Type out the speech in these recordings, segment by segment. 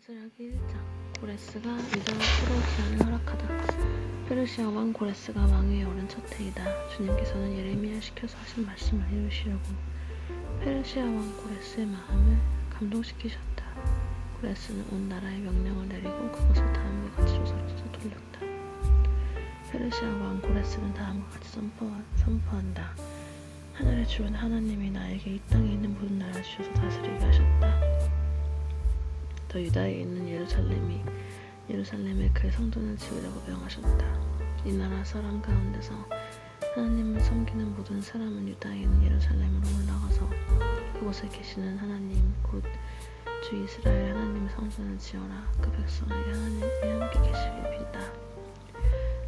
에스라기 1장. 고레스가 유다와 포로 귀환을 허락하다. 페르시아 왕 고레스가 왕위에 오른 첫 해이다. 주님께서는 예레미야를 시켜서 하신 말씀을 이루시려고 페르시아 왕 고레스의 마음을 감동시키셨다. 고레스는 온 나라에 명령을 내리고 그것을 다음과 같이 조서로서 돌렸다. 페르시아 왕 고레스는 다음과 같이 선포한다. 하늘의 주인 하나님이 나에게 이 땅에 있는 모든 나라를 주셔서 다스리게 하셨다. 또 유다에 있는 예루살렘에 그의 성전을 지으려고 명하셨다. 이 나라 사람 가운데서 하나님을 섬기는 모든 사람은 유다에 있는 예루살렘으로 올라가서 그곳에 계시는 하나님 곧 주 이스라엘 하나님의 성전을 지어라. 그 백성에게 하나님이 함께 계시길 빈다.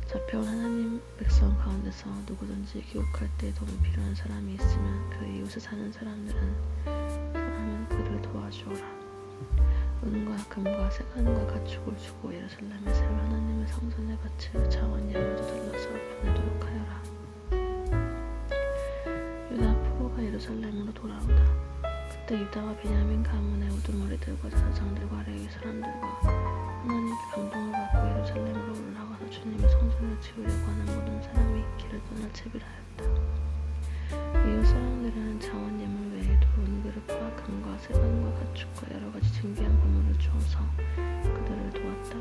잡혀온 하나님 백성 가운데서 누구든지 귀국할 때 도움이 필요한 사람이 있으면 그 이웃에 사는 사람은 그를 도와주어라. 은과 금과 색안과 가축을 주고 예루살렘에 세울 하나님의 성전에 바칠 자원 예물도 들러서 보내도록 하여라. 유다 포로가 예루살렘으로 돌아오다. 그때 유다와 베냐민 가문의 우두머리들과 제사장들과 레위 사람들과 하나님께 감동을 받고 예루살렘으로 올라가서 주님의 성전을 지으려고 하는 모든 사람이 길을 떠날 채비하였다. 이웃 사람들은 자원 예물 외에도 은그릇과 금과 색안과 가축과 여러가지 진귀한 보물을 주어서 그들을 도왔다.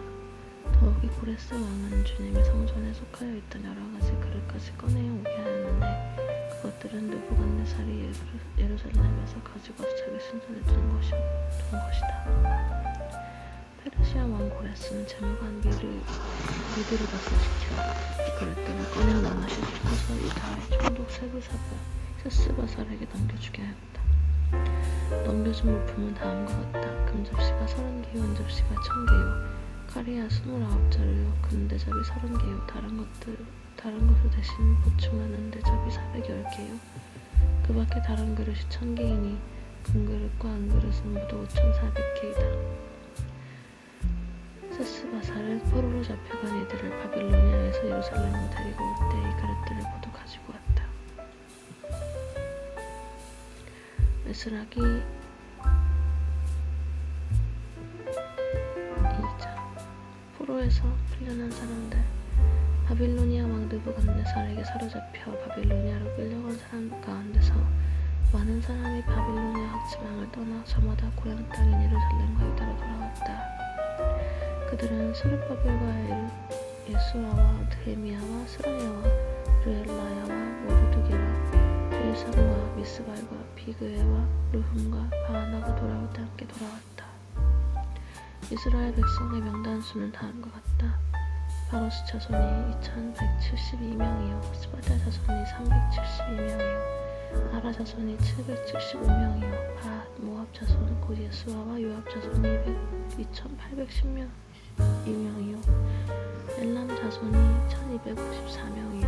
더욱이 고레스 왕은 주님의 성전에 속하여 있던 여러가지 그릇까지 꺼내어 오게 하였는데 그것들은 느부갓네살이 예루살렘에서 가지고 와서 자기 신전에 둔 것이다. 페르시아 왕 고레스는 재물관 미드르밧을 시켜 이 그릇들을 꺼내어 낱낱이 짚어서 유다의 총독 세스바살에게 넘겨주게 하였다. 넘겨준 물품은 다음과 같다. 금접시가 30개요, 은접시가 1000개요, 카리아 29자루요, 금대접이 30개요, 다른 것을 대신 보충한 은대접이 410개요. 그 밖에 다른 그릇이 1000개이니 금그릇과 은그릇은 모두 5400개이다. 세스바살은 포로로 잡혀간 이들을 바빌로니아에서 예루살렘으로 데리고 올 때 이 그릇들을 모두 가지고 왔다. 에스라기 2장. 포로에서 풀려난 사람들. 바빌로니아 왕 느부갓네살에게 사로잡혀 바빌로니아로 끌려간 사람 가운데서 많은 사람이 바빌로니아 학지방을 떠나 저마다 고향 땅인 예루살렘과 유다로 돌아왔다. 그들은 스룹바벨과 예수아와 드헤미야와 스라야와 르엘라야와 모르드게와 빌삼과 미스발과 비그에와 르훔과 바하나가 돌아올 때 함께 돌아왔다. 이스라엘 백성의 명단 수는 다음과 같다. 바로스 자손이 2172명이요 스바다 자손이 372명이요 아라 자손이 775명이요 밭 모압 자손 곧 예수아와 요압 자손이 2810명이요 엘람 자손이 1254명이요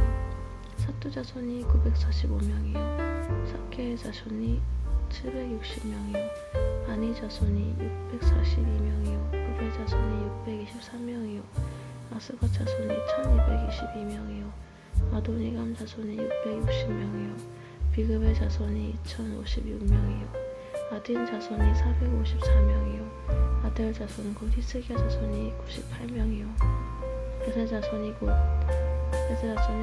사투 자손이 945명이요 사케의 자손이 760명이요 아니 자손이 642명이요 부베 자손이 623명이요 아스가 자손이 1222명이요 아도니감 자손이 660명이요 비그베 자손이 2056명이요 아딘 자손이 454명이요 아델 자손 곧 히스기야 자손이 98명이요 에세 자손이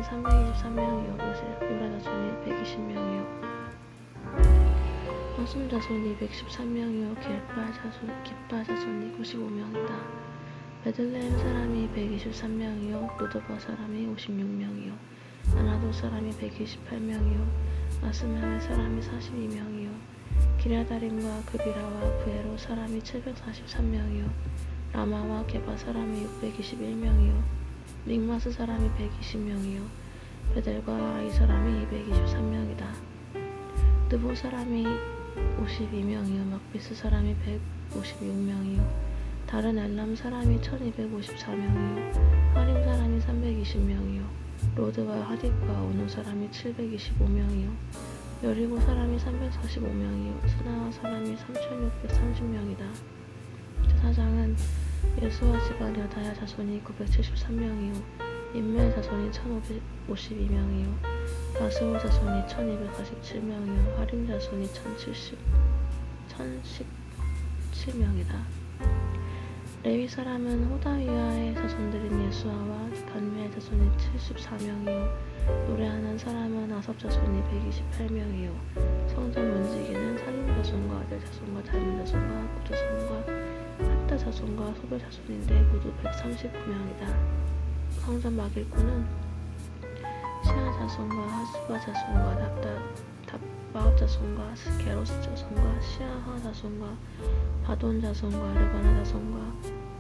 323명이요 요라 자손이 120명이요 허숨 자손이 113명이요 깃바 자손이 95명이다. 베들레헴 사람이 123명이요 로드바 사람이 56명이요 아나도 사람이 128명이요 아스마의 사람이 42명이요 기랴다림과 그비라와 부에로 사람이 743명이요 라마와 게바 사람이 621명이요 믹마스 사람이 120명이요 베델과 아이 사람이 223명이다. 느보 사람이 52명이요 막비스 사람이 156명이요 다른 엘람 사람이 1254명이요 하림 사람이 320명이요 로드와 하딥과 오노 사람이 725명이요 여리고 사람이 345명이요 스나와 사람이 3630명이다. 제사장은 예수와 집안 여다야 자손이 973명이요 인멜 자손이 1552명이요 바스오 자손이 1247명이요 하림 자손이 1017명이다. 레위 사람은 호다위아의 자손들인 예수아와 간미의 자손이 74명이요 노래하는 사람은 아삽 자손이 128명이요 성전 문지기는 살림 자손과 아들 자손과 닮은 자손과 아굽 자손과 합다 자손과 소별 자손인데 모두 139명이다. 성전 막일꾼은 시아 자손과 하수바 자손과 답바업 자손과 게로스 자손과 시아하 자손과 바돈 자손과 르바나 자손과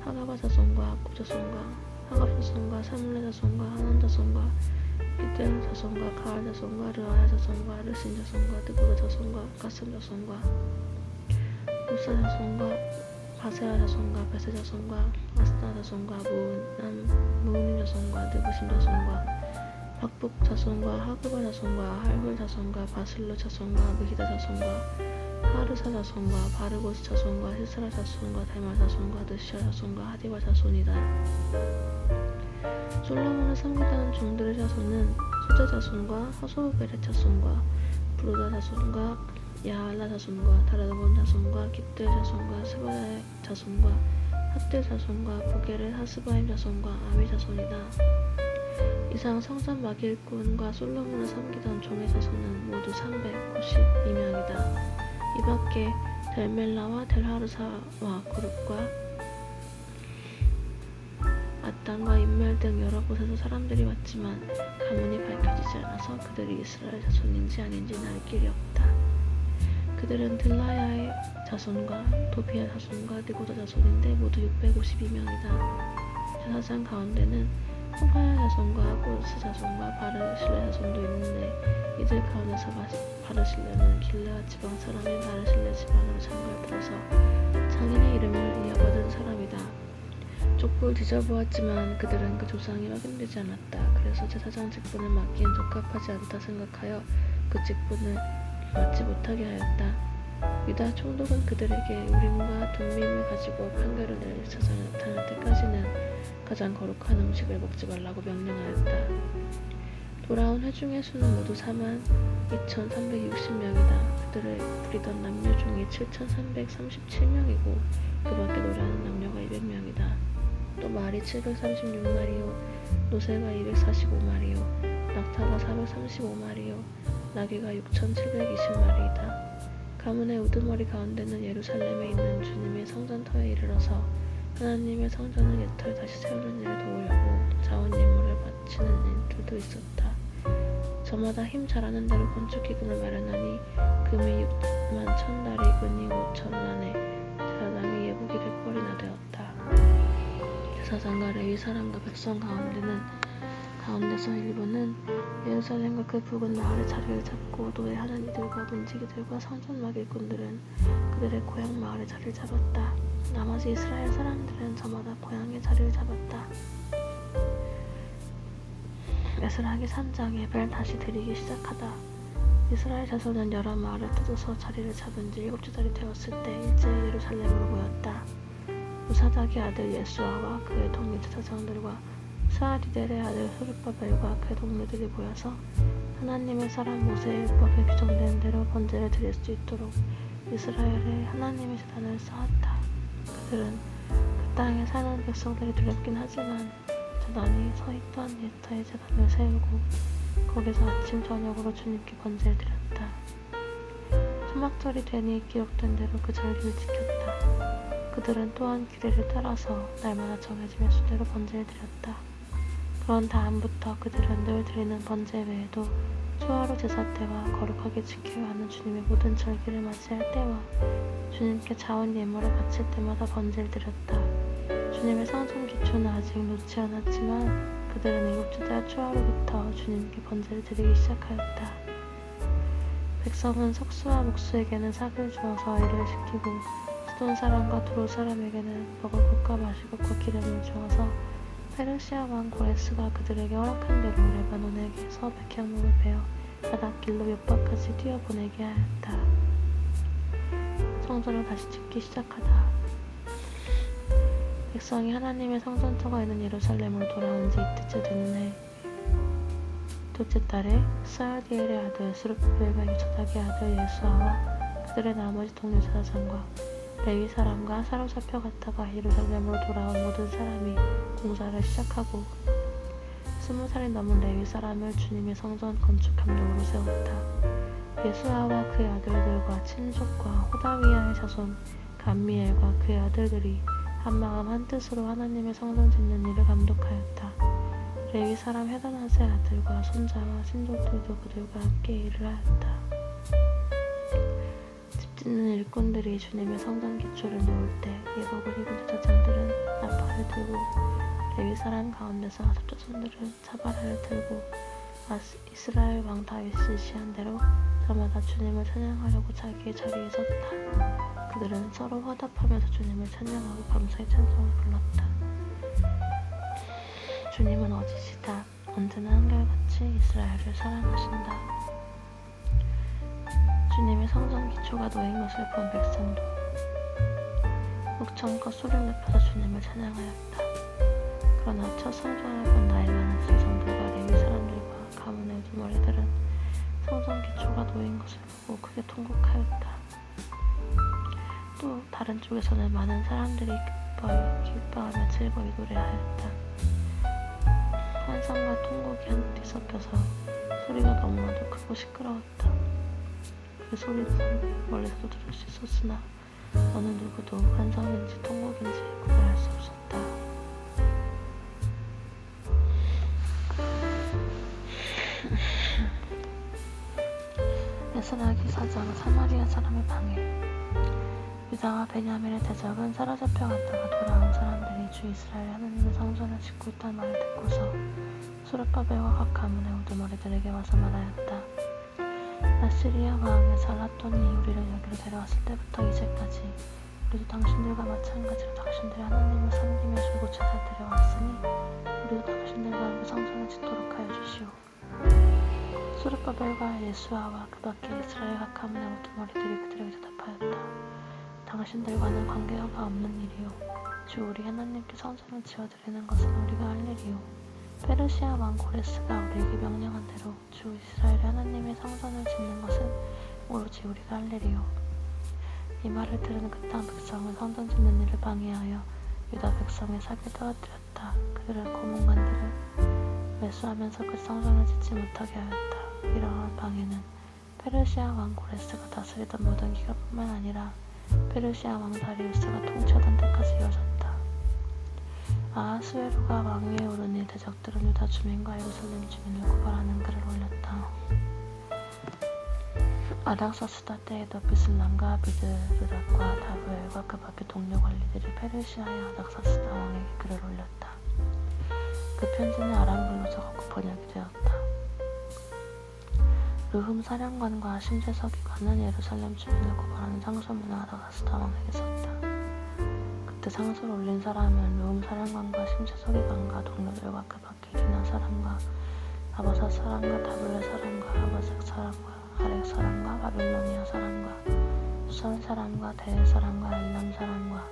하가바 자손과 아굽 자손과 하갑 자손과 사물레 자손과 하난 자손과 이들 자손과 가알 자손과 르아야 자손과 르신 자손과 드보다 자손과 가슴 자손과 우사 자손과 바세아 자손과 베세 자손과 아스나 자손과 무우님 자손과 느부심 자손과 박북 자손과 하그바 자손과 할훌 자손과 바슬루 자손과 무히다 자손과 하르사 자손과 바르고스 자손과 히스라 자손과 달말 자손과 느시아 자손과 하디바 자손이다. 솔로몬을 섬기던 종들의 자손은 소제 자손과 하소베렛 자손과 브루다 자손과 야알라 자손과 다라본 자손과 깃들 자손과 스바다의 자손과 핫들 자손과 보게렛 하스바임 자손과 아미 자손이다. 이상 성전 막일꾼과 솔로몬을 섬기던 종의 자손은 모두 392명이다. 이 밖에 델멜라와 델하르사와 그룹과 아땅과 인멜 등 여러 곳에서 사람들이 왔지만 가문이 밝혀지지 않아서 그들이 이스라엘 자손인지 아닌지는 알 길이 없다. 그들은 들라야의 자손과 도비야 자손과 느고다 자손인데 모두 652명이다. 제사장 가운데는 호바야 자손과 고스 자손과 바르실레 자손도 있는데 이들 가운데서 바르실레는 길르앗 지방 사람인 바르실레 지방으로 장가를 들어서 장인의 이름을 이어받은 사람이다. 족보를 뒤져보았지만 그들은 그 조상이 확인되지 않았다. 그래서 제사장 직분을 맡기엔 적합하지 않다 생각하여 그 직분을 맡지 못하게 하였다. 유다 총독은 그들에게 우림과 둠밈을 가지고 판결을 내릴 사장이 나타날 때까지는 가장 거룩한 음식을 먹지 말라고 명령하였다. 돌아온 회중의 수는 모두 42,360명이다. 그들을 부리던 남녀 중이 7,337명이고 그 밖에 노래하는 남녀가 200명이다. 또 말이 736마리요 노새가 245마리요 낙타가 435마리요 나귀가 6,720마리이다. 가문의 우두머리 가운데는 예루살렘에 있는 주님의 성전터에 이르러서 하나님의 성전을 옛터에 다시 세우는 일을 도우려고 자원 예물을 바치는 일들도 있었다. 저마다 힘 잘하는 대로 건축기금을 마련하니 금이 6만 1,000달이 은이 5,000 안에 제사장의 예복이 100벌이나 되었다. 제사장과 레위 사람과 백성 가운데서 일부는 예루살렘과 그 부근 마을의 자리를 잡고 노예하는 이들과 문지기들과 성전 막일꾼들은 그들의 고향 마을의 자리를 잡았다. 나머지 이스라엘 사람들은 저마다 고향의 자리를 잡았다. 에스라기 3장 예배를 다시 드리기 시작하다. 이스라엘 자손은 여러 마을을 뜯어서 자리를 잡은 지 7째 달이 되었을 때 일제히 예루살렘으로 모였다. 우사닥의 아들 예수아와 그의 동료 제사장들과 스아리델의 아들 스룹바벨과 그의 동료들이 모여서 하나님의 사람 모세의 율법에 규정된 대로 번제를 드릴 수 있도록 이스라엘에 하나님의 제단을 쌓았다. 그들은 그 땅에 사는 백성들이 두렵긴 하지만 제단이 서 있던 옛터의 제단을 세우고 거기서 아침 저녁으로 주님께 번제를 드렸다. 초막절이 되니 기록된 대로 그 절기를 지켰다. 그들은 또한 규례를 따라서 날마다 정해진 횟수대로 번제를 드렸다. 그런 다음부터 그들은 늘 드리는 번제 외에도 초하루 제사 때와 거룩하게 지켜야 하는 주님의 모든 절기를 맞이할 때와 주님께 자원 예물을 바칠 때마다 번제를 드렸다. 주님의 성전 기초는 아직 놓지 않았지만 그들은 7째 달 초하루부터 주님께 번제를 드리기 시작하였다. 백성은 석수와 목수에게는 삭을 주어서 일을 시키고 시돈 사람과 두로 사람에게는 먹을 것과 마실 것과 기름을 주어서 페르시아 왕 고레스가 그들에게 허락한 대로 레바논에게서 백향목을 베어 바닷길로 옆바까지 뛰어보내게 하였다. 성전을 다시 짓기 시작하다. 백성이 하나님의 성전터가 있는 예루살렘으로 돌아온 지 이틀째 되는 해 둘째 달에 스알디엘의 아들 스룹바벨과 요사닥의 아들 예수아와 그들의 나머지 동료 제사장과 레위 사람과 사로잡혀갔다가 예루살렘으로 돌아온 모든 사람이 공사를 시작하고 20살이 넘은 레위 사람을 주님의 성전 건축 감독으로 세웠다. 예수아와 그의 아들들과 친족과 호다위야의 자손 감미엘과 그의 아들들이 한마음 한뜻으로 하나님의 성전 짓는 일을 감독하였다. 레위 사람 헤다낫의 아들과 손자와 친족들도 그들과 함께 일을 하였다. 집 짓는 일꾼들이 주님의 성전 기초를 놓을 때 예복을 입은 제사장들은 나팔을 들고 레위 사람 가운데서 아삽 자손들은 차바라를 들고 이스라엘 왕 다윗이 지시한 대로 저마다 주님을 찬양하려고 자기의 자리에 섰다. 그들은 서로 화답하면서 주님을 찬양하고 감사의 찬송을 불렀다. 주님은 어지시다. 언제나 한결같이 이스라엘을 사랑하신다. 주님의 성전 기초가 놓인 것을 본 백성도 목청껏 소리를 높여서 주님을 찬양하였다. 그러나 첫 성전을 본 나이 많은 제사장들과 레위 사람들과 가문의 우두머리들은 성전 기초가 놓인 것을 보고 크게 통곡하였다. 또 다른 쪽에서는 많은 사람들이 기뻐하며 즐거이 노래하였다. 환상과 통곡이 한데 섞여서 소리가 너무나도 크고 시끄러웠다. 그 소리는 멀리서도 들을 수 있었으나 어느 누구도 환상인지 통곡인지 구별할 수 없었다. 에스라기 4장 사마리아 사람의 방해. 유다와 베냐민의 대적은 사로잡혀갔다가 돌아온 사람들이 주 이스라엘 하나님의 성전을 짓고 있다는 말을 듣고서 수르바벨과 각 가문의 우두머리들에게 와서 말하였다. 아시리아 왕의 살라톤이 우리를 여기로 데려왔을 때부터 이제까지 우리도 당신들과 마찬가지로 당신들의 하나님을 섬기며 줄곧 제사 드려왔으니 우리도 당신들과 함께 성전을 짓도록 하여 주시오. 수르바벨과 예수아와 그 밖에 이스라엘 각 가문의 우두머리들이 그들에게 대답하였다. 당신들과는 관계가 없는 일이요. 주 우리 하나님께 성전을 지어드리는 것은 우리가 할 일이요. 페르시아 왕 고레스가 우리에게 명령한 대로 주 이스라엘 하나님의 성전을 짓는 것은 오로지 우리가 할 일이요. 이 말을 들은 그 땅 백성은 성전 짓는 일을 방해하여 유다 백성의 사기를 떨어뜨렸다. 그들의 고문관들을 매수하면서 그 성전을 짓지 못하게 하였다. 이러한 방해는 페르시아 왕 고레스가 다스리던 모든 기간뿐만 아니라 페르시아 왕 다리우스가 통치하던 때까지 이어졌다. 아하스웨로가 왕위에 오르니 대적들은 유다 주민과 예루살렘 주민을 고발하는 글을 올렸다. 아닥사스다 때에도 비슬람과 비드르락과 다부엘과 그 밖의 동료 관리들이 페르시아의 아닥사스다 왕에게 글을 올렸다. 그 편지는 아람글로 적었고 번역이 되었다. 르흠 사령관과 심재서기관은 예루살렘 주민을 고발하는 상소문을 아닥사스다 왕에게 썼다. 그때 상소를 올린 사람은 르흠 사령관과 심재서기관과 동료들과 그 밖의 디나 사람과 아바사 사람과 다블레 사람과 아바색 사람과 아렉 사람과 바빌로니아 사람과 수산 사람과 대해 사람과 엘람 사람과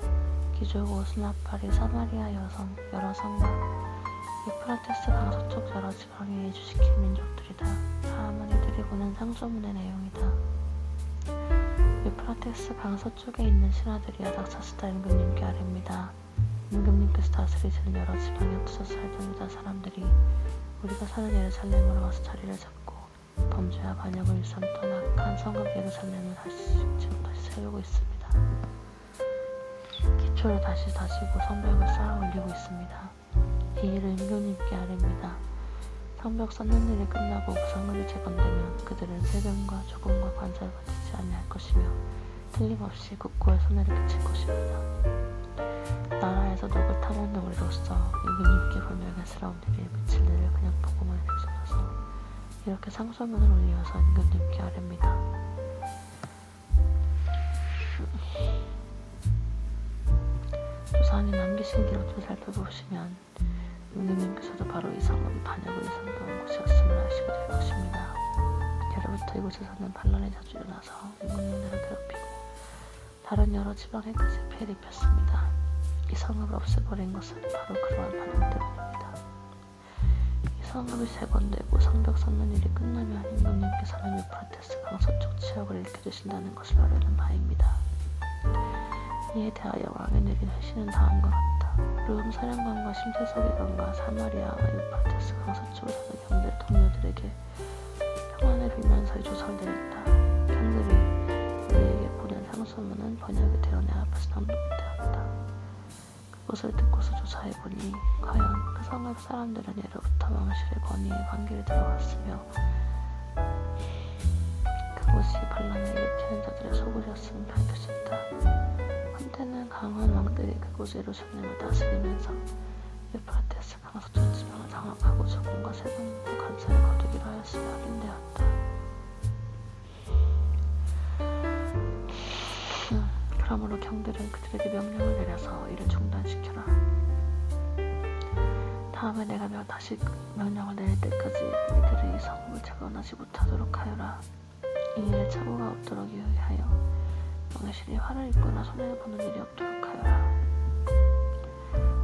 기족 오스나파리 사마리아 여러 성과 유프라테스 강서쪽 여러 지방에 이주시킨 민족들이다. 다음은 이들이 보낸 상소문의 내용이다. 유프라테스 강서쪽에 있는 신하들이 아닥사스다 임금님께 아뢰입니다. 임금님께서 다스리시는 여러 지방에 흩어져 살던 유다 사람들이 우리가 사는 예루살렘으로 와서 자리를 잡고 범죄와 반역을 일삼던 악한 성읍 예루살렘을 지금 다시 세우고 있습니다. 기초를 다시 다지고 성벽을 쌓아 올리고 있습니다. 이 일을 임금님께 아뢰입니다. 성벽 쌓는 일이 끝나고 그 성읍이 재건되면 그들은 세금과 조금과 관세를 받지 아니할 것이며 틀림없이 국고에 손해를 끼칠 것입니다. 나라에서 녹을 타먹는 우리로서 임금님께 불명예스러운 일에 미칠 일을 그냥 보고만 있어서 이렇게 상소문을 올려서 임금님께 아뢰입니다. 조상이 남기신 기록을 살펴보시면 임금님께서도 바로 이 성읍이 반역을 일삼던 곳이었음을 아시게 될 것입니다. 예로부터 이곳에서는 반란이 자주 일어나서 임금님들을 괴롭히고 다른 여러 지방에까지 피해를 입혔습니다. 이 성읍을 없애버린 것은 바로 그러한 반역 때문입니다. 이 성읍이 재건되고 성벽 쌓는 일이 끝나면 임금님께서는 유프라테스 강서쪽 지역을 일으켜 주신다는 것을 아뢰는 바입니다. 이에 대하여 왕이 내린 회신은 다음과 같다. 르훔 사령관과 심세서기관과 사마리아와 유프라테스 강서쪽에 사는 경들 동료들에게 평안을 빌면서 이 조서를 내렸다. 경들이 우리에게 보낸 상소문은 번역이 되어 내 앞에서 낭독되었다. 그것을 듣고서 조사해보니 과연 그 성읍 사람들은 예로부터 왕실의 권위에 관계를 들어갔으며 그곳이 반란을 일으키는 자들의 소굴이었음을 밝혀졌다. 한때는 강한 왕들이 그곳 예루살렘을 다스리면서 유프라테스 강서쪽 지방을 장악하고 적군과 세금과 간사를 거두기로 하였으며 확인되었다. 그러므로 경들은 그들에게 명령을 내려서 이를 중단시켜라. 다음에 내가 다시 명령을 내릴 때까지 이들이 이 성읍을 재건하지 못하도록 하여라. 이 일에 착오가 없도록 유의하여 왕실이 화를 입거나 손해를 보는 일이 없도록 하여라.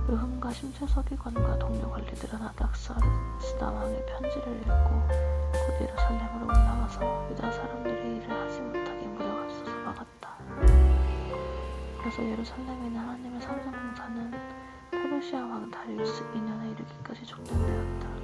르훔과 심세서기관과 동료 관리들은 아닥사스다 왕의 편지를 읽고 곧 예루살렘으로 올라와서 유다 사람들이 일을 하지 못하게 무력 앞서서 막았다. 그래서 예루살렘에 있는 하나님의 성전 공사는 페르시아 왕 다리우스 2년에 이르기까지 중단되었다.